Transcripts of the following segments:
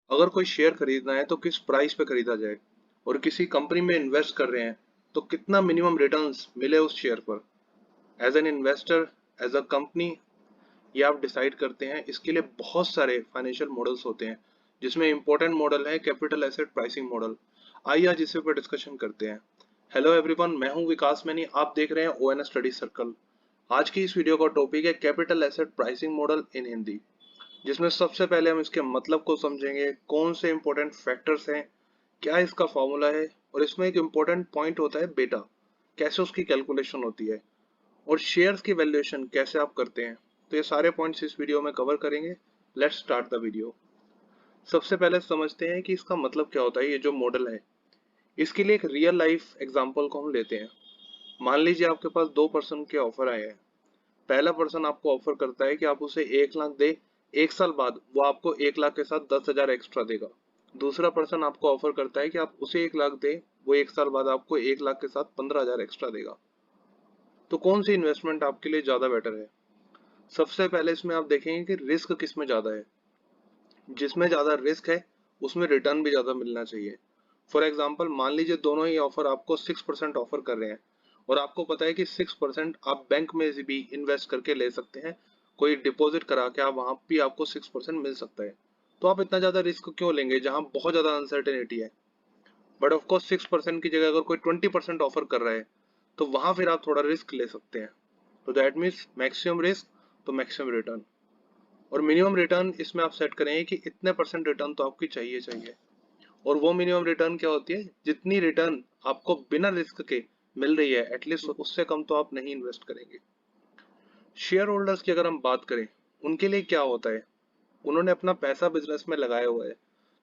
अगर कोई शेयर खरीदना है तो किस प्राइस पे खरीदा जाए, और किसी कंपनी में इन्वेस्ट कर रहे हैं तो कितना मिनिमम रिटर्न्स मिले उस शेयर पर। As an investor, as a company, ये आप डिसाइड करते हैं। इसके लिए बहुत सारे फाइनेंशियल मॉडल्स होते हैं, जिसमें इंपॉर्टेंट मॉडल है कैपिटल एसेट प्राइसिंग मॉडल। आइए आज इसी पर डिस्कशन करते हैं। हेलो एवरीवन, मैं हूं विकास मैनी, आप देख रहे हैं ओएनएस स्टडी सर्कल। आज की इस वीडियो का टॉपिक है कैपिटल एसेट प्राइसिंग मॉडल इन हिंदी, जिसमें सबसे पहले हम इसके मतलब को समझेंगे, कौन से इंपॉर्टेंट फैक्टर्स हैं, क्या इसका फॉर्मूला है, और इसमें एक इम्पोर्टेंट पॉइंट होता है बेटा, कैसे उसकी कैलकुलेशन होती है, और शेयर्स की वैल्यूएशन कैसे आप करते हैं। तो ये सारे पॉइंट्स इस वीडियो में कवर करेंगे। Let's start the video. सबसे पहले समझते हैं कि इसका मतलब क्या होता है। ये जो मॉडल है, इसके लिए एक रियल लाइफ एग्जांपल को हम लेते हैं। मान लीजिए आपके पास दो पर्सन के ऑफर आए हैं। पहला पर्सन आपको ऑफर करता है कि आप उसे 1 लाख दे, 1 साल बाद वो आपको 1 लाख के साथ 10,000 एक्स्ट्रा देगा। दूसरा पर्सन आपको ऑफर करता है कि आप उसे 1 लाख दे, वो 1 साल बाद आपको 1 लाख के साथ 15,000 एक्स्ट्रा देगा। तो कौन सी इन्वेस्टमेंट आपके लिए ज्यादा बेटर है? सबसे पहले इसमें आप देखेंगे कि रिस्क किस में ज्यादा है। जिसमें ज्यादा रिस्क है उसमें रिटर्न भी ज्यादा मिलना चाहिए। फॉर एग्जाम्पल, मान लीजिए दोनों ही ऑफर आपको 6% ऑफर कर रहे हैं, और आपको पता है कि 6% आप बैंक में से भी इन्वेस्ट करके ले सकते हैं। कोई डिपॉजिट करा के आप वहां भी आपको 6% मिल सकता है। तो आप इतना ज्यादा रिस्क क्यों लेंगे जहां बहुत ज्यादा अनसर्टेनिटी है? बट ऑफकोर्स 6% की जगह अगर कोई 20% ऑफर कर रहा है, तो वहां फिर आप थोड़ा रिस्क ले सकते हैं। तो दैट मीन्स मैक्सिमम रिस्क तो मैक्सिमम रिटर्न। और मिनिमम रिटर्न इसमें आप सेट करेंगे कि इतने परसेंट रिटर्न तो आपकी चाहिए चाहिए। और वो मिनिमम रिटर्न क्या होती है? जितनी रिटर्न आपको बिना रिस्क के मिल रही है, एटलीस्ट उससे कम तो आप नहीं इन्वेस्ट करेंगे। शेयर होल्डर्स की अगर हम बात करें, उनके लिए क्या होता है? उन्होंने अपना पैसा बिजनेस में लगाया हुआ है,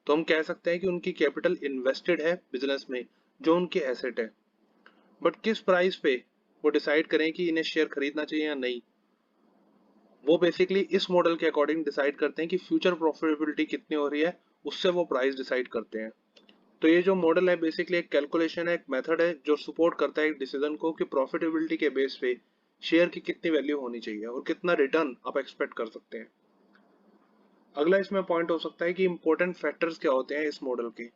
तो हम कह सकते हैं कि उनकी कैपिटल इन्वेस्टेड है बिजनेस में, जो उनके एसेट है। बट किस प्राइस पे वो डिसाइड करें कि इन्हें शेयर खरीदना चाहिए या नहीं, वो बेसिकली इस मॉडल के अकॉर्डिंग डिसाइड करते हैं कि फ्यूचर प्रॉफिटेबिलिटी कितनी हो रही है, उससे वो प्राइस डिसाइड करते हैं। तो ये जो मॉडल है बेसिकली एक कैलकुलेशन है, एक मेथड है जो सपोर्ट करता है एक डिसीजन को कि प्रॉफिटेबिलिटी के बेस पे शेयर की कितनी वैल्यू होनी चाहिए और कितना रिटर्न आप एक्सपेक्ट कर सकते हैं। अगला इसमें पॉइंट हो सकता है कि इंपॉर्टेंट फैक्टर्स क्या होते हैं इस मॉडल के।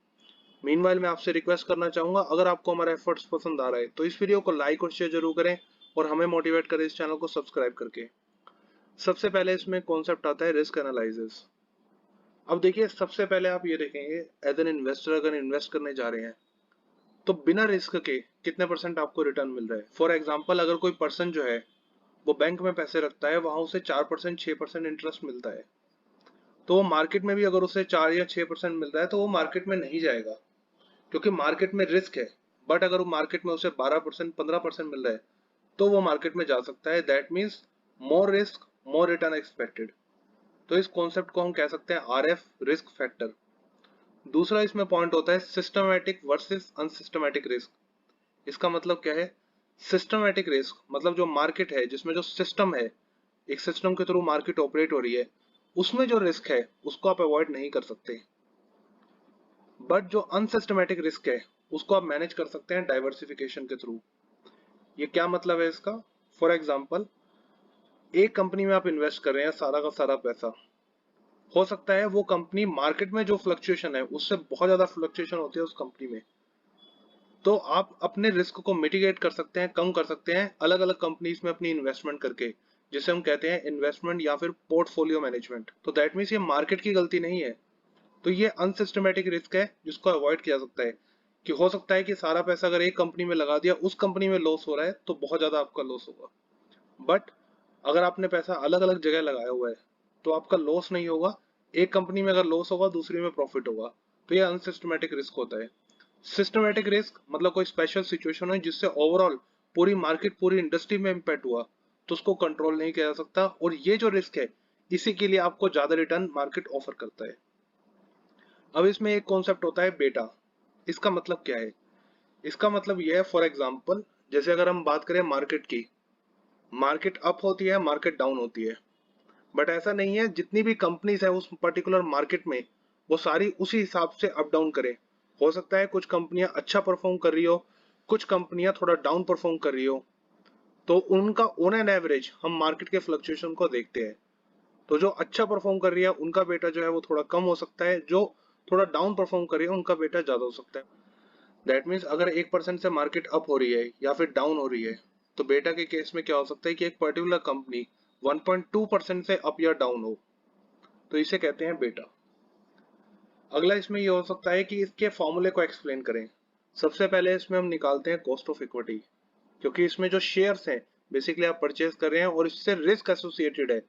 मीनवाइल मैं आपसे रिक्वेस्ट करना चाहूंगा, अगर आपको हमारा एफर्ट्स पसंद आ रहा है तो इस वीडियो को लाइक और शेयर जरूर करें, और हमें मोटिवेट करें इस चैनल को सब्सक्राइब करके। सबसे पहले इसमें कॉन्सेप्ट आता है रिस्क एनालिसिस। अब देखिए, सबसे पहले आप ये देखेंगे, एज एन इन्वेस्टर अगर इन्वेस्ट करने जा रहे हैं तो बिना रिस्क के कितने परसेंट आपको रिटर्न मिल रहा है। फॉर एग्जाम्पल, अगर कोई पर्सन जो है वो बैंक में पैसे रखता है, वहां उसे 4% 6% इंटरेस्ट मिलता है, तो वो मार्केट में भी अगर उसे 4 या 6% मिल रहा है तो वो मार्केट में नहीं जाएगा, क्योंकि मार्केट में रिस्क है। बट अगर वो मार्केट में उसे 12% 15% मिल रहा है, तो वो मार्केट में जा सकता है। That means more risk more return expected. तो इस कॉन्सेप्ट को हम कह सकते हैं आरएफ, रिस्क फैक्टर। दूसरा इसमें पॉइंट होता है सिस्टमैटिक वर्सेस अनसिस्टमैटिक रिस्क। इसका मतलब क्या है? सिस्टमैटिक रिस्क मतलब जो मार्केट है, जिसमें जो सिस्टम है, एक सिस्टम के थ्रू मार्केट ऑपरेट हो रही है, उसमें जो रिस्क है उसको आप अवॉइड नहीं कर सकते। बट जो अनसिस्टमैटिक रिस्क है उसको आप मैनेज कर सकते हैं डाइवर्सिफिकेशन के थ्रू। ये क्या मतलब है इसका? फॉर एग्जाम्पल, एक कंपनी में आप इन्वेस्ट कर रहे हैं सारा का सारा पैसा। हो सकता है वो कंपनी मार्केट में जो फ्लक्चुएशन है उससे बहुत ज्यादा फ्लक्चुएशन होती है उस कंपनी में, तो आप अपने रिस्क को मिटिगेट कर सकते हैं, कम कर सकते हैं अलग अलग कंपनीज में अपनी इन्वेस्टमेंट करके, जिसे हम कहते हैं इन्वेस्टमेंट या फिर पोर्टफोलियो मैनेजमेंट। तो दैट मीन्स ये मार्केट की गलती नहीं है। तो ये अनसिस्टमेटिक रिस्क है जिसको अवॉइड किया सकता है। कि हो सकता है कि सारा पैसा अगर एक कंपनी में लगा दिया, उस कंपनी में लॉस हो रहा है तो बहुत ज्यादा आपका लॉस होगा। बट अगर आपने पैसा अलग अलग जगह लगाया हुआ है तो आपका लॉस नहीं होगा। एक कंपनी में अगर लॉस होगा, दूसरी में प्रॉफिट होगा। तो ये अनसिस्टमेटिक रिस्क होता है। सिस्टमेटिक रिस्क मतलब कोई स्पेशल सिचुएशन है जिससे ओवरऑल पूरी मार्केट, पूरी इंडस्ट्री में इम्पैक्ट हुआ, तो उसको कंट्रोल नहीं किया जा सकता, और ये जो रिस्क है इसी के लिए आपको ज्यादा रिटर्न मार्केट ऑफर करता है। अब इसमें एक कॉन्सेप्ट होता है बेटा। इसका मतलब क्या है? इसका मतलब यह है, फॉर एग्जाम्पल, जैसे अगर हम बात करें मार्केट की, मार्केट अप होती है, मार्केट डाउन होती है। बट ऐसा नहीं है जितनी भी कंपनीज है उस पर्टिकुलर मार्केट में वो सारी उसी हिसाब से अप डाउन करें। हो सकता है कुछ कंपनियां अच्छा परफॉर्म कर रही हो, कुछ कंपनियां थोड़ा डाउन परफॉर्म कर रही हो, तो उनका ऑन एन एवरेज हम मार्केट के फ्लक्चुएशन को देखते हैं। तो जो अच्छा परफॉर्म कर रही है उनका बेटा जो है वो थोड़ा कम हो सकता है, जो थोड़ा डाउन परफॉर्म कर रही है उनका बेटा ज्यादा हो सकता है। दैट मीन्स अगर 1% से मार्केट अप हो रही है या फिर डाउन हो रही है, तो बेटा के केस में क्या हो सकता है कि एक पर्टिकुलर कंपनी 1.2% से अप या डाउन हो, तो इसे कहते हैं बेटा। अगला इसमें ये हो सकता है कि इसके फॉर्मूले को एक्सप्लेन करें। सबसे पहले इसमें हम निकालते हैं कॉस्ट ऑफ इक्विटी, क्योंकि इसमें जो शेयर्स हैं बेसिकली आप परचेज कर रहे हैं और इससे रिस्क एसोसिएटेड है।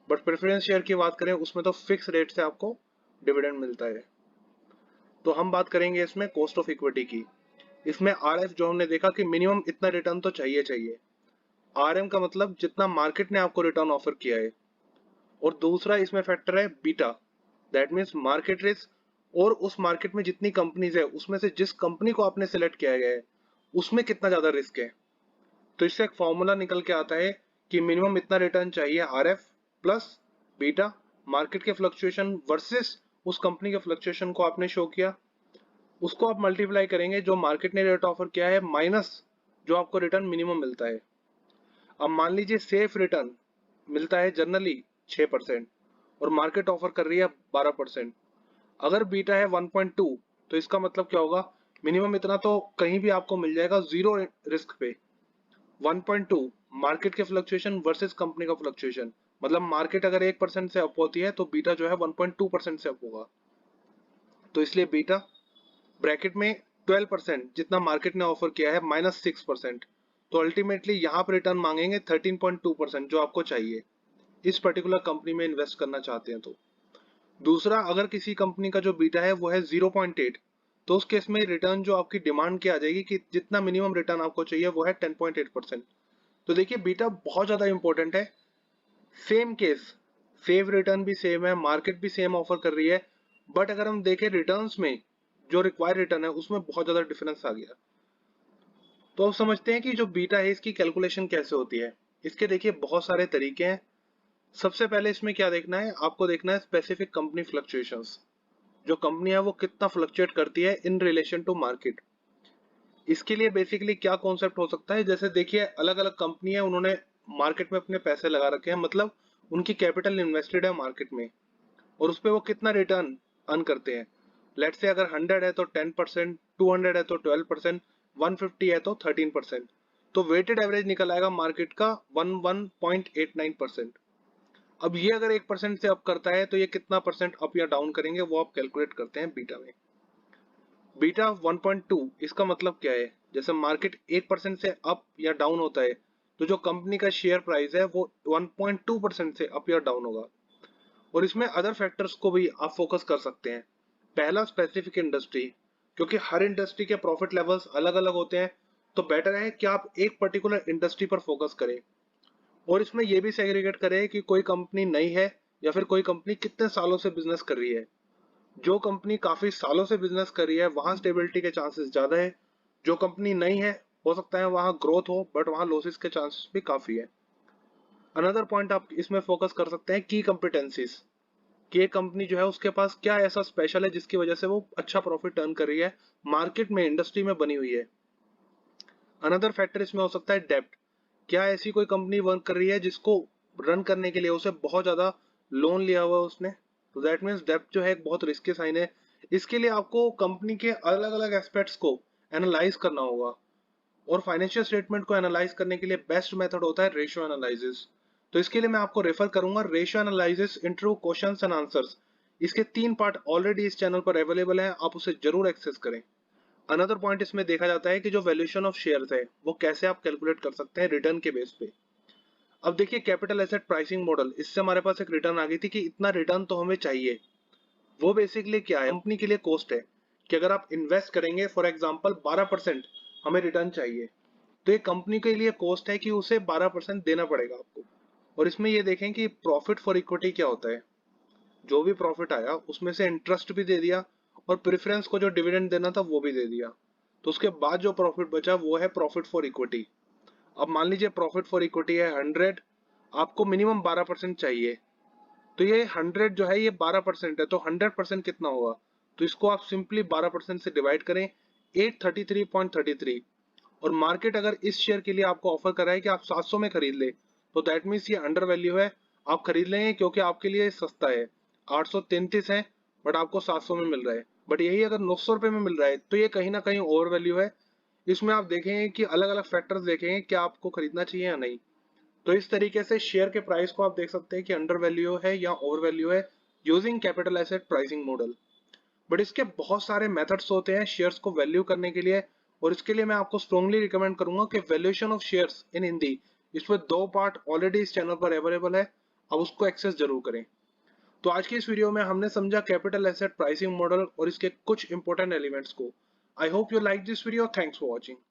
बट प्रेफरेंस शेयर की बात करें उसमें तो फिक्स रेट से आपको डिविडेंड मिलता है। तो हम बात करेंगे इसमें कॉस्ट ऑफ इक्विटी की। इसमें आरएफ जो हमने देखा कि मिनिमम इतना रिटर्न तो चाहिए चाहिए। आरएम का मतलब जितना मार्केट ने आपको रिटर्न ऑफर किया है। और दूसरा इसमें फैक्टर है beta, that means market risk, और उस मार्केट में जितनी कंपनीज है उसमें से जिस कंपनी को आपने सिलेक्ट किया गया है उसमें कितना ज्यादा रिस्क है। तो इससे एक फॉर्मूला निकल के आता है कि मिनिमम इतना रिटर्न चाहिए आरएफ प्लस बीटा, मार्केट के फ्लक्चुएशन वर्सेस उस कंपनी के फ्लक्चुएशन को आपने शो किया, उसको आप मल्टीप्लाई करेंगे जो मार्केट ने रेट ऑफर किया है माइनस जो आपको रिटर्न मिनिमम मिलता है। अब मान लीजिए सेफ रिटर्न मिलता है जनरली 6% और मार्केट ऑफर कर रही है 12%। अगर बीटा है 1.2 तो इसका मतलब क्या होगा, मिनिमम इतना तो कहीं भी आपको मिल जाएगा जीरो रिस्क पे। 1.2 मार्केट के फ्लक्चुएशन वर्सेस कंपनी का फ्लक्चुएशन, मतलब मार्केट अगर 1% से अप होती है तो बीटा जो है 1.2% से अप होगा। तो इसलिए बीटा ब्रैकेट में 12% जितना मार्केट ने ऑफर किया है माइनस 6%। तो अल्टीमेटली यहाँ पर रिटर्न मांगेंगे 13.2% जो आपको चाहिए इस पर्टिकुलर कंपनी में इन्वेस्ट करना चाहते हैं। तो दूसरा, अगर किसी कंपनी का जो बीटा है वो है 0.8, तो उस केस में रिटर्न जो आपकी डिमांड की आ जाएगी कि जितना मिनिमम रिटर्न आपको चाहिए वो है 10.8%। तो देखिए बीटा बहुत ज्यादा इंपॉर्टेंट है। सेम केस, सेव रिटर्न भी सेम है, मार्केट भी सेम ऑफर कर रही है, बट अगर हम देखें रिटर्न्स में जो रिक्वायर्ड रिटर्न है उसमें बहुत ज्यादा डिफरेंस आ गया। तो अब समझते हैं कि जो बीटा है इसकी कैलकुलेशन कैसे होती है। इसके देखिए बहुत सारे तरीके हैं। सबसे पहले इसमें क्या देखना है, आपको देखना है स्पेसिफिक कंपनी फ्लक्चुएशंस, जो कंपनी है वो कितना फ्लक्चुएट करती है इन रिलेशन टू मार्केट। इसके लिए बेसिकली क्या कॉन्सेप्ट हो सकता है, जैसे देखिए अलग अलग कंपनी है, उन्होंने मार्केट में अपने पैसे लगा रखे हैं, मतलब उनकी कैपिटल इन्वेस्टेड है मार्केट में, और उस पर वो कितना रिटर्न अर्न करते हैं। लेट्स से अगर 100 है तो 10%, 200 है तो 12%, 150 है तो 13%। तो वेटेड एवरेज निकल आएगा मार्केट का 11.89%। अब ये अगर 1% से अप करता है तो ये कितना परसेंट अप या डाउन करेंगे वो आप कैलकुलेट करते हैं बीटा में। बीटा 1.2 इसका मतलब क्या है, जैसे मार्केट 1% से अप या डाउन होता है तो जो कंपनी का शेयर प्राइस है वो 1.2% से अप या डाउन होगा। और इसमें अदर फैक्टर्स को भी आप फोकस कर सकते हैं। पहला स्पेसिफिक इंडस्ट्री, क्योंकि हर इंडस्ट्री के प्रॉफिट लेवल्स अलग अलग होते हैं, तो बेटर है कि आप एक पर्टिकुलर इंडस्ट्री पर फोकस करें। और इसमें यह भी सेग्रीगेट करें कि कोई कंपनी नई है या फिर कोई कंपनी कितने सालों से बिजनेस कर रही है। जो कंपनी काफी सालों से बिजनेस कर रही है वहां स्टेबिलिटी के चांसेस ज्यादा है। जो कंपनी नई है हो सकता है वहां ग्रोथ हो बट वहां लॉसेस के चांसेस भी काफी है। अनदर पॉइंट आप इसमें फोकस कर सकते हैं की कॉम्पिटेंसीज, कि एक कंपनी जो है उसके पास क्या ऐसा स्पेशल है जिसकी वजह से वो अच्छा प्रॉफिट अर्न कर रही है, मार्केट में इंडस्ट्री में बनी हुई है। अनदर फैक्टर इसमें हो सकता है डेप्ट, क्या ऐसी कोई कंपनी वर्क कर रही है जिसको रन करने के लिए उसे बहुत ज्यादा लोन लिया हुआ है उसने, तो दैट मीन्स डेप्ट जो है एक बहुत रिस्की साइन है। इसके लिए आपको कंपनी के अलग अलग एस्पेक्ट्स को एनालाइज करना होगा, और फाइनेंशियल स्टेटमेंट को एनालाइज करने के लिए बेस्ट मेथड होता है रेशियो एनालिसिस। तो इसके लिए मैं आपको रेफर करूंगा ratio analysis interview questions and answers. इसके 3 पार्ट ऑलरेडी इस चैनल पर अवेलेबल हैं, आप उसे जरूर एक्सेस करें। अनदर पॉइंट इसमें देखा जाता है कि जो वैल्यूएशन ऑफ शेयर्स है वो कैसे आप कैलकुलेट कर सकते हैं रिटर्न के बेस पे। अब देखिए कैपिटल एसेट प्राइसिंग मॉडल, इससे हमारे पास एक रिटर्न आ गई थी कि इतना रिटर्न तो हमें चाहिए। वो बेसिकली क्या है, कंपनी के लिए कॉस्ट है कि अगर आप इन्वेस्ट करेंगे फॉर एग्जांपल 12% हमें रिटर्न चाहिए, तो ये कंपनी के लिए कॉस्ट है कि उसे 12% देना पड़ेगा आपको। और इसमें ये देखें कि प्रॉफिट फॉर इक्विटी क्या होता है, जो भी प्रॉफिट आया उसमें से इंटरेस्ट भी दे दिया और प्रेफरेंस को जो डिविडेंड देना था वो भी दे दिया, तो उसके बाद जो प्रॉफिट बचा वो है प्रॉफिट फॉर इक्विटी। अब मान लीजिए प्रॉफिट फॉर इक्विटी है 100, आपको मिनिमम 12% चाहिए, तो ये 100 जो है ये 12% है, तो 100% कितना होगा, तो इसको आप सिंपली 12% से डिवाइड करें 833.33। और मार्केट अगर इस शेयर के लिए आपको ऑफर कर रहा है कि आप 700 में खरीद ले, तो दैट मीन्स ये अंडर वैल्यू है, आप खरीद लेंगे क्योंकि आपके लिए सस्ता है। 833 है बट आपको 700 में मिल रहा है, बट यही अगर 900 रुपये में मिल रहा है तो ये कहीं ना कहीं ओवर वैल्यू है। इसमें आप देखेंगे कि अलग अलग फैक्टर्स देखेंगे कि आपको खरीदना चाहिए या नहीं। तो इस तरीके से शेयर के प्राइस को आप देख सकते हैं कि अंडर वैल्यू है या ओवर वैल्यू है, using capital asset pricing model. But इसके बहुत सारे मेथड्स होते हैं शेयर्स को वैल्यू करने के लिए, और इसके लिए मैं आपको स्ट्रांगली रिकमेंड करूंगा कि valuation of shares in Hindi, इसमें 2 पार्ट ऑलरेडी इस चैनल पर अवेलेबल है, आप उसको एक्सेस जरूर करें। तो आज की इस वीडियो में हमने समझा कैपिटल एसेट प्राइसिंग मॉडल और इसके कुछ इंपॉर्टेंट एलिमेंट्स को। I hope you like this video, thanks for watching.